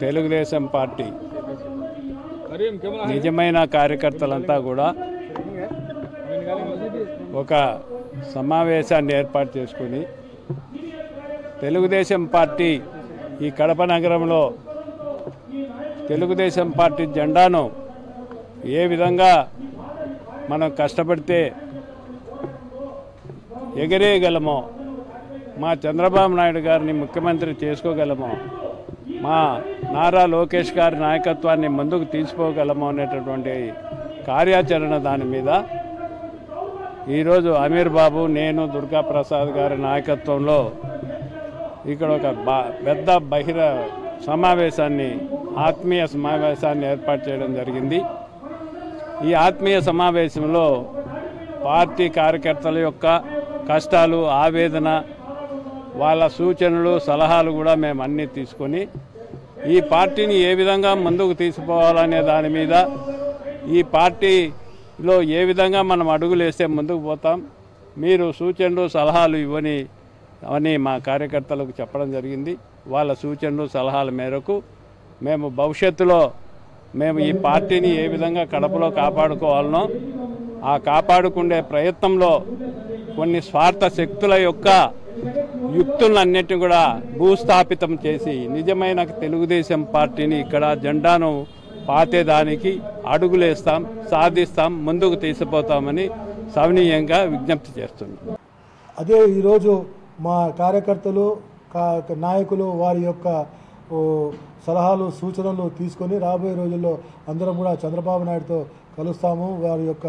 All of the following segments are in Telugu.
తెలుగుదేశం పార్టీ నిజమైన కార్యకర్తలంతా కూడా ఒక సమావేశాన్ని ఏర్పాటు చేసుకుని తెలుగుదేశం పార్టీ ఈ కడప నగరంలో తెలుగుదేశం పార్టీ జెండాను ఏ విధంగా మనం కష్టపడితే ఎగరేయగలమో, మా చంద్రబాబు నాయుడు గారిని ముఖ్యమంత్రి చేసుకోగలమో, మా నారా లోకేష్ గారి నాయకత్వాన్ని ముందుకు తీసుకోగలమో అనేటటువంటి కార్యాచరణ దాని మీద ఈరోజు అమీర్ బాబు, నేను, దుర్గా ప్రసాద్ గారి నాయకత్వంలో ఇక్కడ ఒక పెద్ద ఆత్మీయ సమావేశాన్ని ఏర్పాటు చేయడం జరిగింది. ఈ ఆత్మీయ సమావేశంలో పార్టీ కార్యకర్తల యొక్క కష్టాలు, ఆవేదన, వాళ్ళ సూచనలు, సలహాలు కూడా మేము అన్నీ తీసుకొని ఈ పార్టీని ఏ విధంగా ముందుకు తీసుకుపోవాలనే దాని మీద, ఈ పార్టీలో ఏ విధంగా మనం అడుగులు వేస్తే ముందుకు పోతాం, మీరు సూచనలు సలహాలు ఇవ్వని అని మా కార్యకర్తలకు చెప్పడం జరిగింది. వాళ్ళ సూచనలు సలహాల మేరకు మేము భవిష్యత్తులో ఈ పార్టీని ఏ విధంగా కడపలో కాపాడుకోవాలనో ఆ కాపాడుకునే ప్రయత్నంలో కొన్ని స్వార్థ శక్తుల యొక్క యుక్తులన్నిటిని కూడా భూస్థాపితం చేసి నిజమైన తెలుగుదేశం పార్టీని ఇక్కడ జెండాను పాతేదానికి అడుగులేస్తాం, సాధిస్తాం, ముందుకు తీసుకుపోతామని సవినీయంగా విజ్ఞప్తి చేస్తున్నాం. అదే ఈరోజు మా కార్యకర్తలు, నాయకులు వారి యొక్క సలహాలు, సూచనలు తీసుకొని రాబోయే రోజుల్లో అందరం కూడా చంద్రబాబు నాయుడుతో కలుస్తాము. వారి యొక్క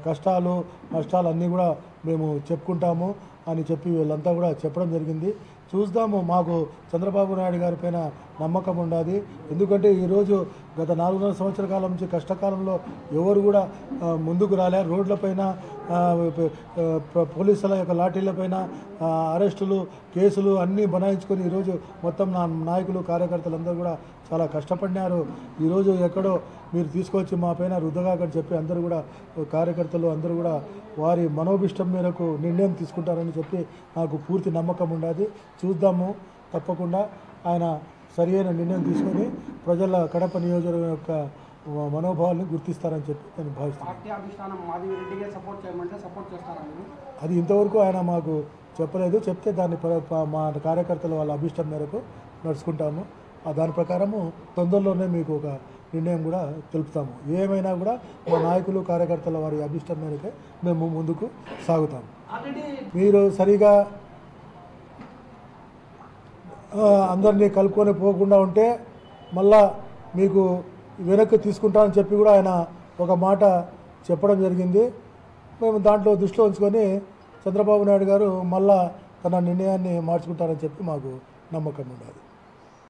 కష్టాలు, నష్టాలు అన్నీ కూడా మేము చెప్పుకుంటాము అని చెప్పి వీళ్ళంతా కూడా చెప్పడం జరిగింది. చూద్దాము. మాకు చంద్రబాబు నాయుడు గారి పైన నమ్మకం ఉండాలి. ఎందుకంటే ఈరోజు గత 4.5 సంవత్సరాల కాలం నుంచి కష్టకాలంలో ఎవరు కూడా ముందుకు రాలే. రోడ్లపైన, పోలీసుల యొక్క లాఠీలపైన అరెస్టులు, కేసులు అన్నీ బనాయించుకొని ఈరోజు మొత్తం నాయకులు, కార్యకర్తలందరూ కూడా చాలా కష్టపడినారు. ఈరోజు ఎక్కడో మీరు తీసుకొచ్చి మా పైన రుద్దగాకని చెప్పి అందరూ కూడా కార్యకర్తలు అందరూ కూడా వారి మనోభిష్టం మేరకు నిర్ణయం తీసుకుంటారని చెప్పి నాకు పూర్తి నమ్మకం ఉండాలి. చూద్దాము. తప్పకుండా ఆయన సరియైన నిర్ణయం తీసుకొని ప్రజల కడప నియోజకవర్గం యొక్క మనోభావాన్ని గుర్తిస్తారని చెప్పి నేను భావిస్తున్నాను. అది ఇంతవరకు ఆయన మాకు చెప్పలేదు. చెప్తే దాన్ని మా కార్యకర్తలు వాళ్ళ అభిష్టం మేరకు నడుచుకుంటాము. దాని ప్రకారము తొందరలోనే మీకు ఒక నిర్ణయం కూడా తెలుపుతాము. ఏమైనా కూడా మా నాయకులు, కార్యకర్తల వారి అభిష్టం మేరకే మేము ముందుకు సాగుతాము. మీరు సరిగా అందరినీ కలుపుకొని పోకుండా ఉంటే మళ్ళా మీకు వెనక్కి తీసుకుంటామని చెప్పి కూడా ఆయన ఒక మాట చెప్పడం జరిగింది. మేము దాంట్లో దృష్టిలో ఉంచుకొని చంద్రబాబు నాయుడు గారు మళ్ళా తన నిర్ణయాన్ని మార్చుకుంటారని చెప్పి మాకు నమ్మకం ఉండాలి.